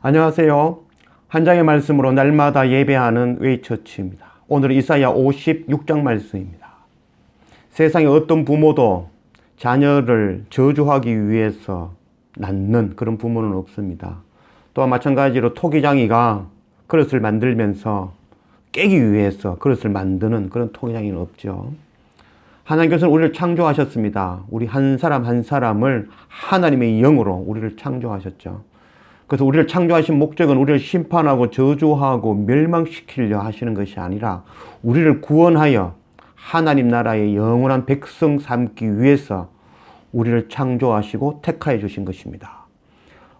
안녕하세요. 한 장의 말씀으로 날마다 예배하는 웨이처치입니다. 오늘은 이사야 56장 말씀입니다. 세상에 어떤 부모도 자녀를 저주하기 위해서 낳는 그런 부모는 없습니다. 또한 마찬가지로 토기장이가 그릇을 만들면서 깨기 위해서 그릇을 만드는 그런 토기장이는 없죠. 하나님께서는 우리를 창조하셨습니다. 우리 한 사람 한 사람을 하나님의 영으로 우리를 창조하셨죠. 그래서 우리를 창조하신 목적은 우리를 심판하고 저주하고 멸망시키려 하시는 것이 아니라 우리를 구원하여 하나님 나라의 영원한 백성 삼기 위해서 우리를 창조하시고 택하여 주신 것입니다.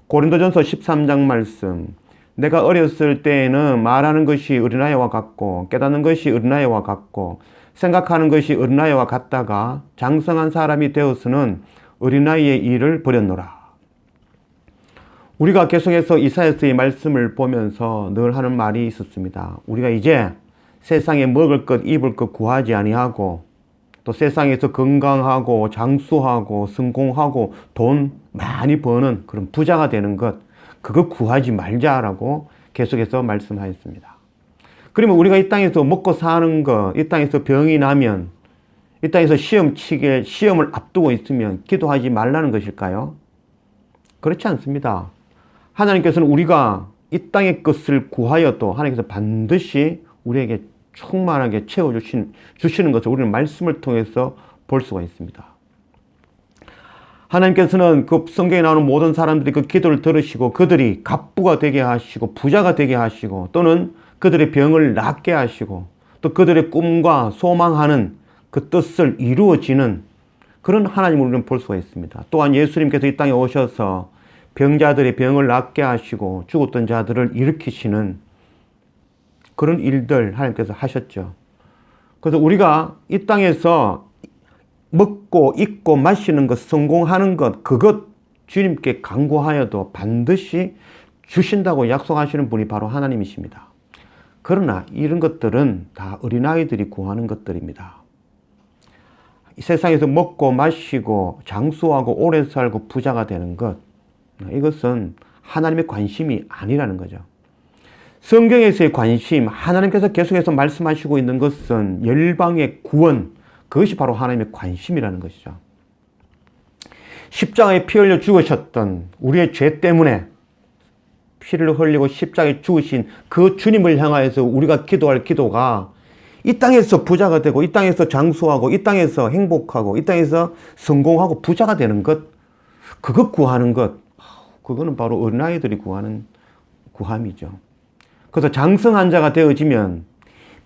고린도전서 13장 말씀, 내가 어렸을 때에는 말하는 것이 어린아이와 같고 깨닫는 것이 어린아이와 같고 생각하는 것이 어린아이와 같다가 장성한 사람이 되어서는 어린아이의 일을 버렸노라. 우리가 계속해서 이사야서의 말씀을 보면서 늘 하는 말이 있었습니다. 우리가 이제 세상에 먹을 것, 입을 것 구하지 아니하고 또 세상에서 건강하고 장수하고 성공하고 돈 많이 버는 그런 부자가 되는 것, 그거 구하지 말자라고 계속해서 말씀하였습니다. 그러면 우리가 이 땅에서 먹고 사는 것, 이 땅에서 병이 나면, 이 땅에서 시험을 앞두고 있으면 기도하지 말라는 것일까요? 그렇지 않습니다. 하나님께서는 우리가 이 땅의 것을 구하여도 하나님께서 반드시 우리에게 충만하게 채워주시는 것을 우리는 말씀을 통해서 볼 수가 있습니다. 하나님께서는 그 성경에 나오는 모든 사람들이 그 기도를 들으시고 그들이 갑부가 되게 하시고 부자가 되게 하시고 또는 그들의 병을 낫게 하시고 또 그들의 꿈과 소망하는 그 뜻을 이루어지는 그런 하나님을 우리는 볼 수가 있습니다. 또한 예수님께서 이 땅에 오셔서 병자들의 병을 낫게 하시고 죽었던 자들을 일으키시는 그런 일들 하나님께서 하셨죠. 그래서 우리가 이 땅에서 먹고 입고 마시는 것, 성공하는 것, 그것 주님께 간구하여도 반드시 주신다고 약속하시는 분이 바로 하나님이십니다. 그러나 이런 것들은 다 어린아이들이 구하는 것들입니다. 이 세상에서 먹고 마시고 장수하고 오래 살고 부자가 되는 것, 이것은 하나님의 관심이 아니라는 거죠. 성경에서의 관심, 하나님께서 계속해서 말씀하시고 있는 것은 열방의 구원, 그것이 바로 하나님의 관심이라는 것이죠. 십자가에 피 흘려 죽으셨던 우리의 죄 때문에 피를 흘리고 십자가에 죽으신 그 주님을 향하여서 우리가 기도할 기도가 이 땅에서 부자가 되고 이 땅에서 장수하고 이 땅에서 행복하고 이 땅에서 성공하고 부자가 되는 것, 그것 구하는 것, 그거는 바로 어린아이들이 구하는 구함이죠. 그래서 장성한 자가 되어지면,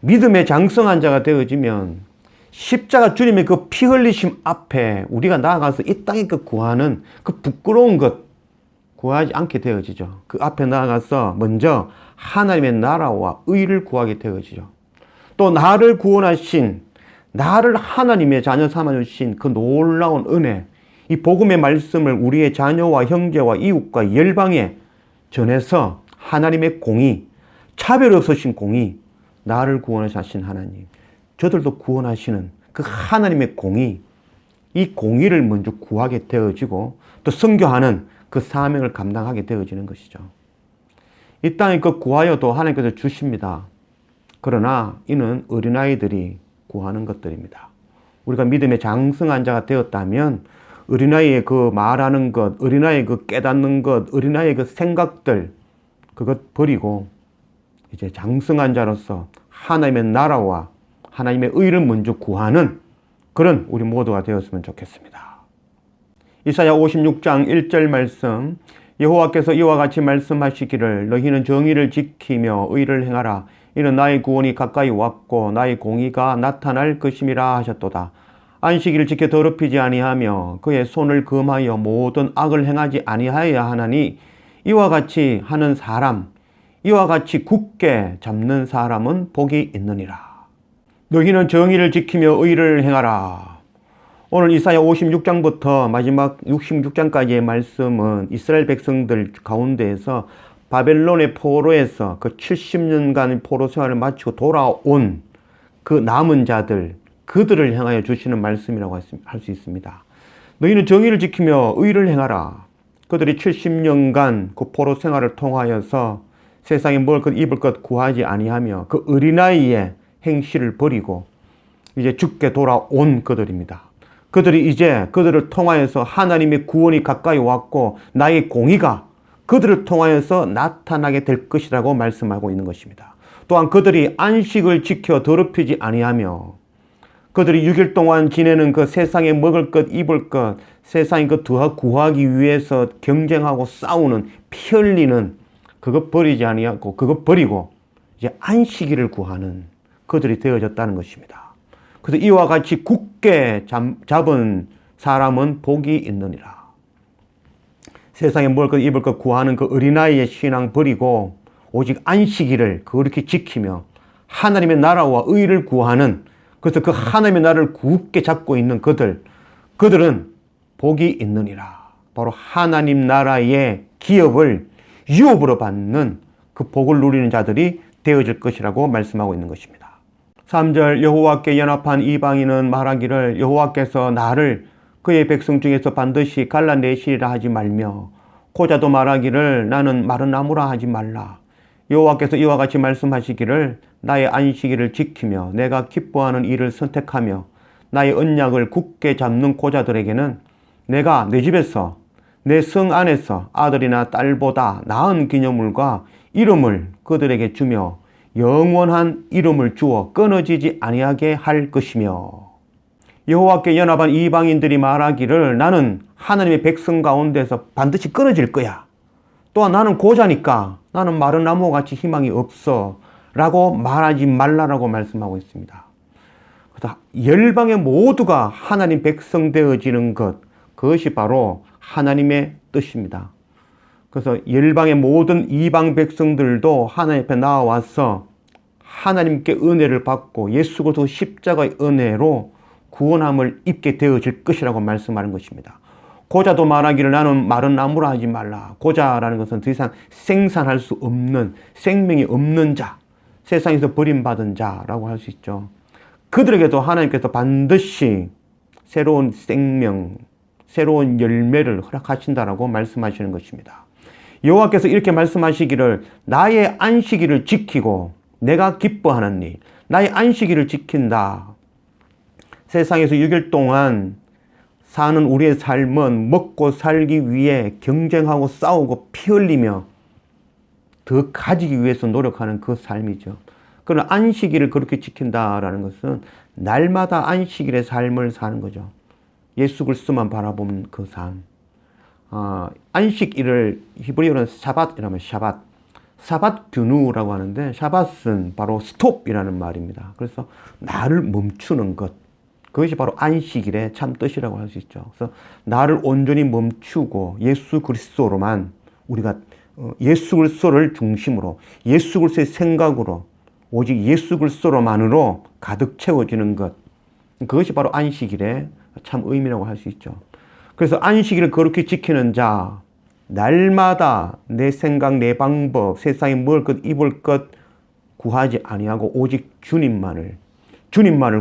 믿음의 장성한 자가 되어지면 십자가 주님의 그 피 흘리심 앞에 우리가 나아가서 이 땅에 그 구하는 그 부끄러운 것 구하지 않게 되어지죠. 그 앞에 나아가서 먼저 하나님의 나라와 의를 구하게 되어지죠. 또 나를 구원하신, 나를 하나님의 자녀 삼아주신 그 놀라운 은혜, 이 복음의 말씀을 우리의 자녀와 형제와 이웃과 열방에 전해서 하나님의 공의, 차별 없으신 공의, 나를 구원하신 하나님, 저들도 구원하시는 그 하나님의 공의, 이 공의를 먼저 구하게 되어지고 또 선교하는 그 사명을 감당하게 되어지는 것이죠. 이 땅에 그 구하여도 하나님께서 주십니다. 그러나 이는 어린아이들이 구하는 것들입니다. 우리가 믿음의 장성한 자가 되었다면 어린아이의 그 말하는 것, 어린아이의 그 깨닫는 것, 어린아이의 그 생각들, 그것 버리고 이제 장성한 자로서 하나님의 나라와 하나님의 의를 먼저 구하는 그런 우리 모두가 되었으면 좋겠습니다. 이사야 56장 1절 말씀, 여호와께서 이와 같이 말씀하시기를 너희는 정의를 지키며 의를 행하라. 이는 나의 구원이 가까이 왔고 나의 공의가 나타날 것임이라 하셨도다. 안식일을 지켜 더럽히지 아니하며 그의 손을 금하여 모든 악을 행하지 아니하여야 하나니 이와 같이 하는 사람, 이와 같이 굳게 잡는 사람은 복이 있느니라. 너희는 정의를 지키며 의를 행하라. 오늘 이사야 56장부터 마지막 66장까지의 말씀은 이스라엘 백성들 가운데에서 바벨론의 포로에서 그 70년간 포로 생활을 마치고 돌아온 그 남은 자들, 그들을 향하여 주시는 말씀이라고 할 수 있습니다. 너희는 정의를 지키며 의를 행하라. 그들이 70년간 그 포로 생활을 통하여서 세상에 먹을 것 입을 것 구하지 아니하며 그 어린아이의 행실을 버리고 이제 죽게 돌아온 그들입니다. 그들이 이제 그들을 통하여서 하나님의 구원이 가까이 왔고 나의 공의가 그들을 통하여서 나타나게 될 것이라고 말씀하고 있는 것입니다. 또한 그들이 안식을 지켜 더럽히지 아니하며 그들이 6일 동안 지내는 그 세상에 먹을 것 입을 것 세상에 그 구하기 위해서 경쟁하고 싸우는 피 흘리는 그것 버리지 아니하고 그것 버리고 이제 안식일을 구하는 그들이 되어졌다는 것입니다. 그래서 이와 같이 굳게 잡은 사람은 복이 있느니라. 세상에 먹을 것 입을 것 구하는 그 어린아이의 신앙 버리고 오직 안식일을 그렇게 지키며 하나님의 나라와 의를 구하는, 그래서 그 하나님의 나라를 굳게 잡고 있는 그들은 복이 있느니라. 바로 하나님 나라의 기업을 유업으로 받는 그 복을 누리는 자들이 되어질 것이라고 말씀하고 있는 것입니다. 3절 여호와께 연합한 이방인은 말하기를 여호와께서 나를 그의 백성 중에서 반드시 갈라내시리라 하지 말며 고자도 말하기를 나는 마른 나무라 하지 말라. 여호와께서 이와 같이 말씀하시기를 나의 안식일을 지키며 내가 기뻐하는 일을 선택하며 나의 언약을 굳게 잡는 고자들에게는 내가 내 집에서 내 성 안에서 아들이나 딸보다 나은 기념물과 이름을 그들에게 주며 영원한 이름을 주어 끊어지지 아니하게 할 것이며 여호와께 연합한 이방인들이 말하기를 나는 하나님의 백성 가운데서 반드시 끊어질 거야. 또한 나는 고자니까 나는 마른 나무같이 희망이 없어 라고 말하지 말라라고 말씀하고 있습니다. 그래서 열방의 모두가 하나님 백성 되어지는 것, 그것이 바로 하나님의 뜻입니다. 그래서 열방의 모든 이방 백성들도 하나님 앞에 나와서 하나님께 은혜를 받고 예수 그리스도 십자가의 은혜로 구원함을 입게 되어질 것이라고 말씀하는 것입니다. 고자도 말하기를 나는 마른 나무라 하지 말라. 고자라는 것은 더 이상 생산할 수 없는, 생명이 없는 자, 세상에서 버림받은 자라고 할 수 있죠. 그들에게도 하나님께서 반드시 새로운 생명, 새로운 열매를 허락하신다라고 말씀하시는 것입니다. 여호와께서 이렇게 말씀하시기를 나의 안식일을 지키고 내가 기뻐하는 일, 나의 안식일을 지킨다. 세상에서 6일 동안 사는 우리의 삶은 먹고 살기 위해 경쟁하고 싸우고 피 흘리며 더 가지기 위해서 노력하는 그 삶이죠. 그러나 안식일을 그렇게 지킨다라는 것은 날마다 안식일의 삶을 사는 거죠. 예수 그리스도만 바라보는 그 삶. 안식일을 히브리어로는 샤밧이라면 샤밧 규누라고 하는데 샤밧은 바로 스톱이라는 말입니다. 그래서 나를 멈추는 것. 그것이 바로 안식일의 참 뜻이라고 할 수 있죠. 그래서 나를 온전히 멈추고 예수 그리스도로만 우리가 예수 그리스도를 중심으로 예수 그리스도의 생각으로 오직 예수 그리스도로만으로 가득 채워지는 것. 그것이 바로 안식일의 참 의미라고 할 수 있죠. 그래서 안식일을 그렇게 지키는 자, 날마다 내 생각, 내 방법, 세상에 먹을 것, 입을 것 구하지 아니하고 오직 주님만을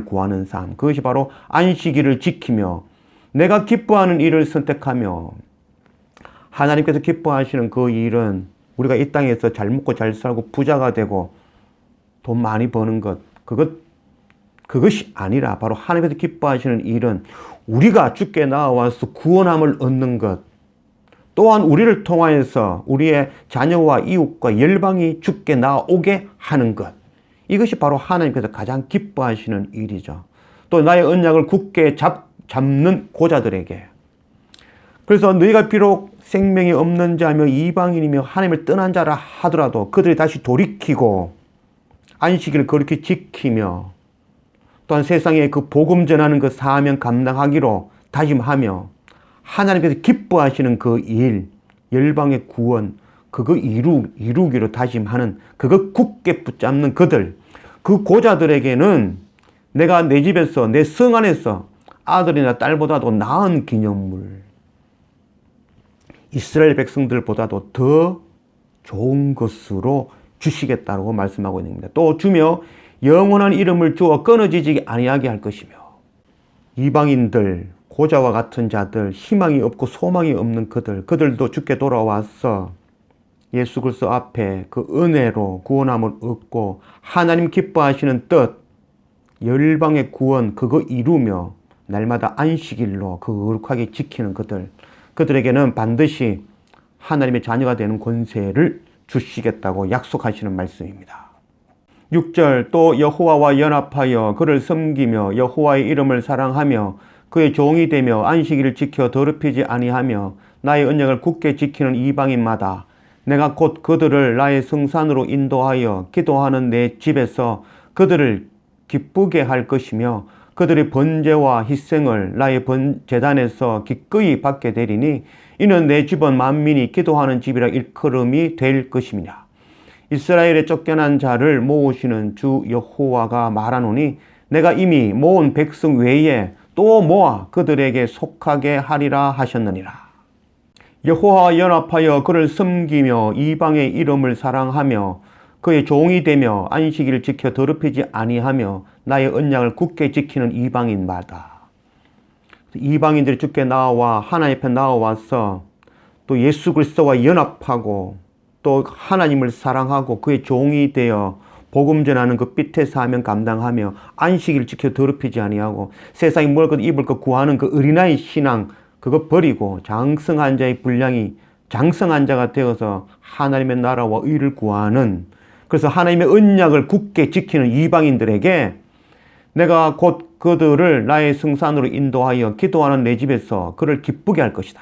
구하는 삶. 그것이 바로 안식일을 지키며 내가 기뻐하는 일을 선택하며 하나님께서 기뻐하시는 그 일은 우리가 이 땅에서 잘 먹고 잘 살고 부자가 되고 돈 많이 버는 것, 그것이 아니라 바로 하나님께서 기뻐하시는 일은 우리가 주께 나와서 구원함을 얻는 것, 또한 우리를 통하여서 우리의 자녀와 이웃과 열방이 주께 나오게 하는 것, 이것이 바로 하나님께서 가장 기뻐하시는 일이죠. 또 나의 언약을 굳게 잡는 고자들에게, 그래서 너희가 비록 생명이 없는 자며 이방인이며 하나님을 떠난 자라 하더라도 그들이 다시 돌이키고 안식일을 그렇게 지키며 또한 세상에 그 복음 전하는 그 사명 감당하기로 다짐하며 하나님께서 기뻐하시는 그 일, 열방의 구원, 그거 이루기로 다짐하는, 그거 굳게 붙잡는 그 고자들에게는 내가 내 집에서, 내 성 안에서 아들이나 딸보다도 나은 기념물, 이스라엘 백성들보다도 더 좋은 것으로 주시겠다고 말씀하고 있는 겁니다. 또 주며 영원한 이름을 주어 끊어지지 아니하게 할 것이며 이방인들, 고자와 같은 자들, 희망이 없고 소망이 없는 그들도 주께 돌아와서 예수 그리스도 앞에 그 은혜로 구원함을 얻고 하나님 기뻐하시는 뜻, 열방의 구원 그거 이루며 날마다 안식일로 거룩하게 지키는 그들에게는 반드시 하나님의 자녀가 되는 권세를 주시겠다고 약속하시는 말씀입니다. 6절 또 여호와와 연합하여 그를 섬기며 여호와의 이름을 사랑하며 그의 종이 되며 안식일을 지켜 더럽히지 아니하며 나의 언약을 굳게 지키는 이방인마다 내가 곧 그들을 나의 성산으로 인도하여 기도하는 내 집에서 그들을 기쁘게 할 것이며 그들의 번제와 희생을 나의 제단에서 기꺼이 받게 되리니 이는 내 집은 만민이 기도하는 집이라 일컬음이 될 것임이냐. 이스라엘에 쫓겨난 자를 모으시는 주 여호와가 말하노니 내가 이미 모은 백성 외에 또 모아 그들에게 속하게 하리라 하셨느니라. 여호와와 연합하여 그를 섬기며 이방의 이름을 사랑하며 그의 종이 되며 안식일을 지켜 더럽히지 아니하며 나의 언약을 굳게 지키는 이방인마다. 이방인들이 주께 나와 하나님 앞에 나와서 또 예수 그리스도와 연합하고 또 하나님을 사랑하고 그의 종이 되어 복음 전하는 그 빛의 사명 감당하며 안식일을 지켜 더럽히지 아니하고 세상이 먹을 것 입을 것 구하는 그 어린아이 신앙 그거 버리고 장성한 자의 분량이 장성한 자가 되어서 하나님의 나라와 의를 구하는, 그래서 하나님의 언약을 굳게 지키는 이방인들에게 내가 곧 그들을 나의 성산으로 인도하여 기도하는 내 집에서 그를 기쁘게 할 것이다.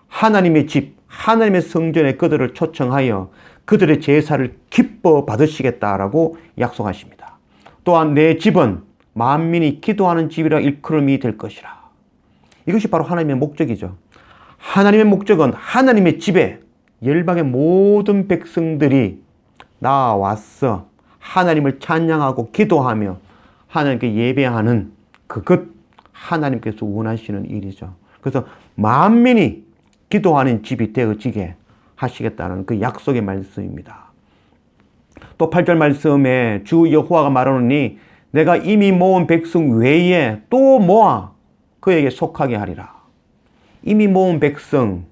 하나님의 집, 하나님의 성전에 그들을 초청하여 그들의 제사를 기뻐 받으시겠다라고 약속하십니다. 또한 내 집은 만민이 기도하는 집이라 일컬음이 될 것이라. 이것이 바로 하나님의 목적이죠. 하나님의 목적은 하나님의 집에 열방의 모든 백성들이 나와서 하나님을 찬양하고 기도하며 하나님께 예배하는 그것 하나님께서 원하시는 일이죠. 그래서 만민이 기도하는 집이 되어지게 하시겠다는 그 약속의 말씀입니다. 또 8절 말씀에 주 여호와가 말하노니 내가 이미 모은 백성 외에 또 모아 그에게 속하게 하리라. 이미 모은 백성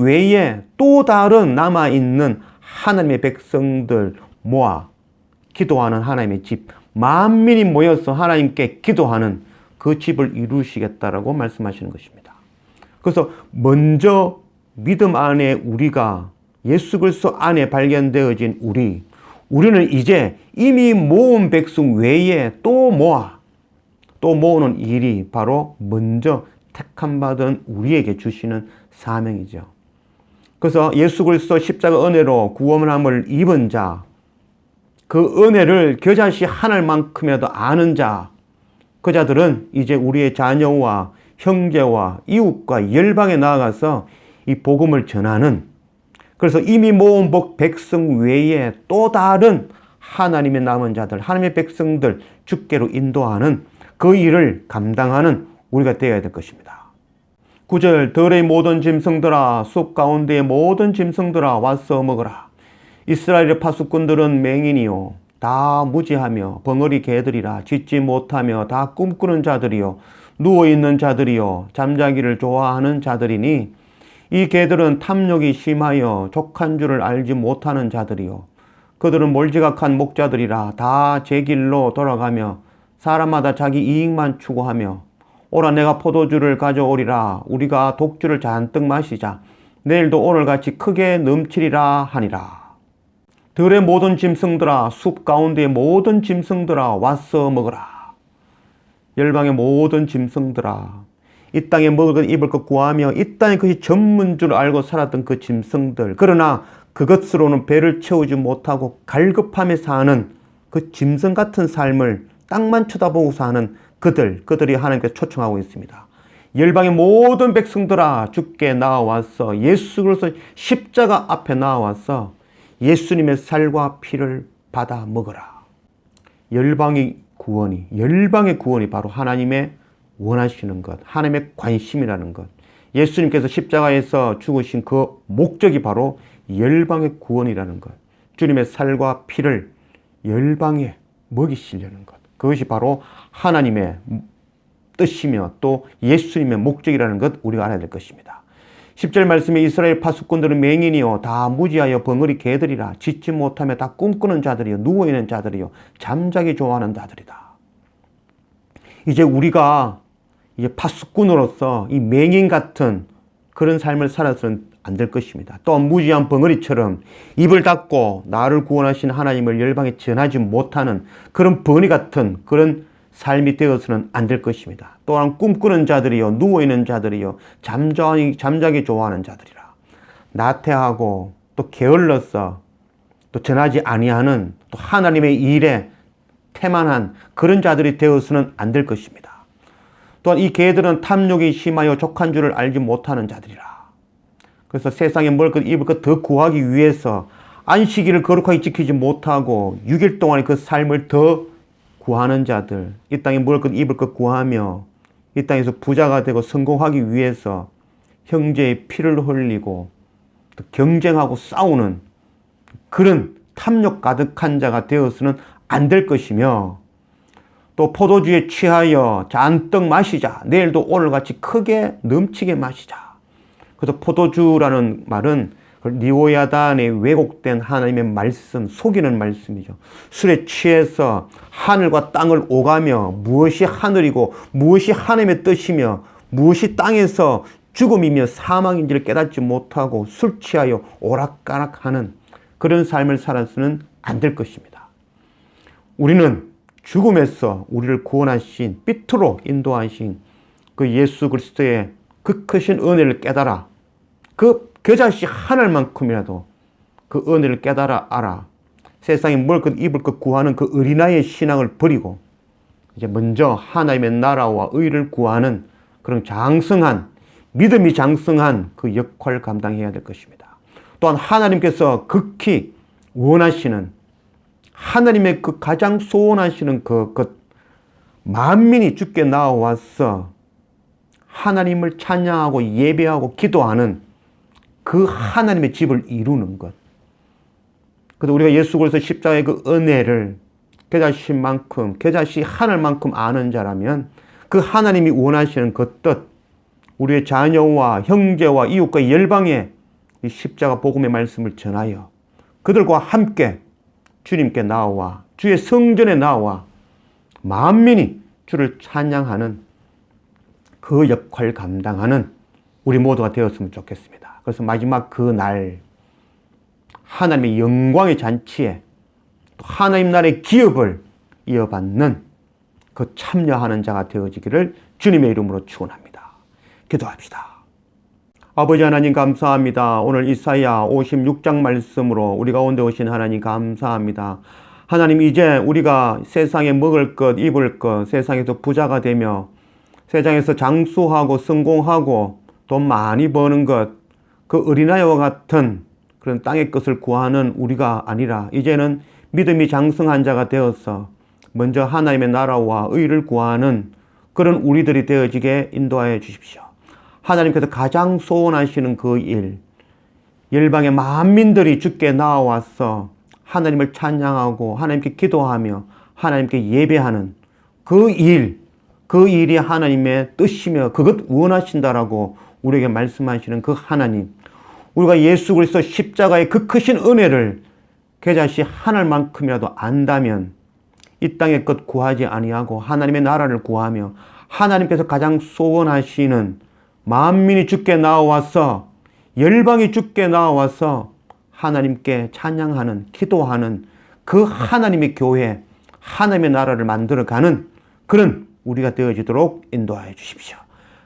외에 또 다른 남아있는 하나님의 백성들 모아 기도하는 하나님의 집, 만민이 모여서 하나님께 기도하는 그 집을 이루시겠다라고 말씀하시는 것입니다. 그래서 먼저 믿음 안에 우리가 예수 그리스도 안에 발견되어진 우리는 이제 이미 모은 백성 외에 또 모으는 일이 바로 먼저 택함받은 우리에게 주시는 사명이죠. 그래서 예수 그리스도 십자가 은혜로 구원함을 입은 자, 그 은혜를 겨자씨 하늘만큼이라도 아는 자, 그 자들은 이제 우리의 자녀와 형제와 이웃과 열방에 나아가서 이 복음을 전하는, 그래서 이미 모은 백성 외에 또 다른 하나님의 남은 자들, 하나님의 백성들 주께로 인도하는 그 일을 감당하는 우리가 되어야 될 것입니다. 9절 들의 모든 짐승들아 숲 가운데의 모든 짐승들아 와서 먹으라. 이스라엘의 파수꾼들은 맹인이요 다 무지하며 벙어리 개들이라. 짖지 못하며 다 꿈꾸는 자들이요 누워있는 자들이요 잠자기를 좋아하는 자들이니 이 개들은 탐욕이 심하여 족한 줄을 알지 못하는 자들이요 그들은 몰지각한 목자들이라. 다 제 길로 돌아가며 사람마다 자기 이익만 추구하며 오라 내가 포도주를 가져오리라. 우리가 독주를 잔뜩 마시자. 내일도 오늘같이 크게 넘치리라 하니라. 들의 모든 짐승들아 숲 가운데의 모든 짐승들아 와서 먹으라. 열방의 모든 짐승들아, 이 땅에 먹을 것 입을 것 구하며 이 땅에 그것이 전문 줄 알고 살았던 그 짐승들, 그러나 그것으로는 배를 채우지 못하고 갈급함에 사는 그 짐승 같은 삶을 땅만 쳐다보고 사는 그들이 하나님께 초청하고 있습니다. 열방의 모든 백성들아 주께 나와서 예수 그리스도 십자가 앞에 나와서 예수님의 살과 피를 받아 먹어라. 열방의 구원이 바로 하나님의 원하시는 것, 하나님의 관심이라는 것. 예수님께서 십자가에서 죽으신 그 목적이 바로 열방의 구원이라는 것. 주님의 살과 피를 열방에 먹이시려는 것. 그것이 바로 하나님의 뜻이며 또 예수님의 목적이라는 것 우리가 알아야 될 것입니다. 10절 말씀에 이스라엘 파수꾼들은 맹인이요 다 무지하여 벙어리 개들이라 짖지 못하며 다 꿈꾸는 자들이요 누워있는 자들이요 잠자기 좋아하는 자들이다. 이제 우리가 이제 파수꾼으로서 이 맹인 같은 그런 삶을 살아서는 안 될 것입니다. 또한 무지한 벙어리처럼 입을 닫고 나를 구원하신 하나님을 열방에 전하지 못하는 그런 벙어리 같은 그런 삶이 되어서는 안 될 것입니다. 또한 꿈꾸는 자들이요 누워있는 자들이요 잠자기 좋아하는 자들이라. 나태하고 또 게을러서 또 전하지 아니하는 또 하나님의 일에 태만한 그런 자들이 되어서는 안 될 것입니다. 또한 이 개들은 탐욕이 심하여 족한 줄을 알지 못하는 자들이라. 그래서 세상에 먹을 것 입을 것 더 구하기 위해서 안식일을 거룩하게 지키지 못하고 6일 동안의 그 삶을 더 구하는 자들, 이 땅에 먹을 것 입을 것 구하며 이 땅에서 부자가 되고 성공하기 위해서 형제의 피를 흘리고 또 경쟁하고 싸우는 그런 탐욕 가득한 자가 되어서는 안 될 것이며, 또 포도주에 취하여 잔뜩 마시자, 내일도 오늘같이 크게 넘치게 마시자. 그래서 포도주라는 말은 리오야단의 왜곡된 하나님의 말씀, 속이는 말씀이죠. 술에 취해서 하늘과 땅을 오가며 무엇이 하늘이고 무엇이 하나님의 뜻이며 무엇이 땅에서 죽음이며 사망인지를 깨닫지 못하고 술 취하여 오락가락하는 그런 삶을 살아서는 안 될 것입니다. 우리는 죽음에서 우리를 구원하신, 빛으로 인도하신 그 예수 그리스도의 그 크신 은혜를 깨달아 그 겨자씨 하늘만큼이라도 그 은혜를 깨달아 알아 세상에 먹을 것 입을 것 구하는 그 어린아이의 신앙을 버리고 이제 먼저 하나님의 나라와 의를 구하는 그런 장성한 믿음이 장성한 그 역할을 감당해야 될 것입니다. 또한 하나님께서 극히 원하시는 하나님의 그 가장 소원하시는 그 만민이 주께 나와서 하나님을 찬양하고 예배하고 기도하는 그 하나님의 집을 이루는 것. 그래서 우리가 예수 그리스도 십자가의 그 은혜를 겨자씨 만큼, 겨자씨 하늘만큼 아는 자라면 그 하나님이 원하시는 그 뜻, 우리의 자녀와 형제와 이웃과 열방에 이 십자가 복음의 말씀을 전하여 그들과 함께 주님께 나와 주의 성전에 나와 만민이 주를 찬양하는 그 역할을 감당하는 우리 모두가 되었으면 좋겠습니다. 그래서 마지막 그 날 하나님의 영광의 잔치에 또 하나님 나라의 기업을 이어받는 그 참여하는 자가 되어지기를 주님의 이름으로 축원합니다. 기도합시다. 아버지 하나님 감사합니다. 오늘 이사야 56장 말씀으로 우리 가운데 오신 하나님 감사합니다. 하나님, 이제 우리가 세상에 먹을 것 입을 것, 세상에서 부자가 되며 세상에서 장수하고 성공하고 돈 많이 버는 것, 그 어린아이와 같은 그런 땅의 것을 구하는 우리가 아니라 이제는 믿음이 장성한 자가 되어서 먼저 하나님의 나라와 의를 구하는 그런 우리들이 되어지게 인도하여 주십시오. 하나님께서 가장 소원하시는 그 일, 열방의 만민들이 주께 나와서 하나님을 찬양하고 하나님께 기도하며 하나님께 예배하는 그 일이 하나님의 뜻이며 그것 원하신다라고 우리에게 말씀하시는 그 하나님, 우리가 예수 그리스도 십자가의 그 크신 은혜를 겨자씨 하늘만큼이라도 안다면 이 땅의 것 구하지 아니하고 하나님의 나라를 구하며 하나님께서 가장 소원하시는 만민이 주께 나와서 열방이 주께 나와서 하나님께 찬양하는 기도하는 그 하나님의 교회, 하나님의 나라를 만들어가는 그런 우리가 되어지도록 인도하여 주십시오.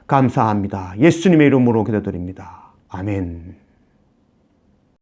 감사합니다. 예수님의 이름으로 기도드립니다. 아멘.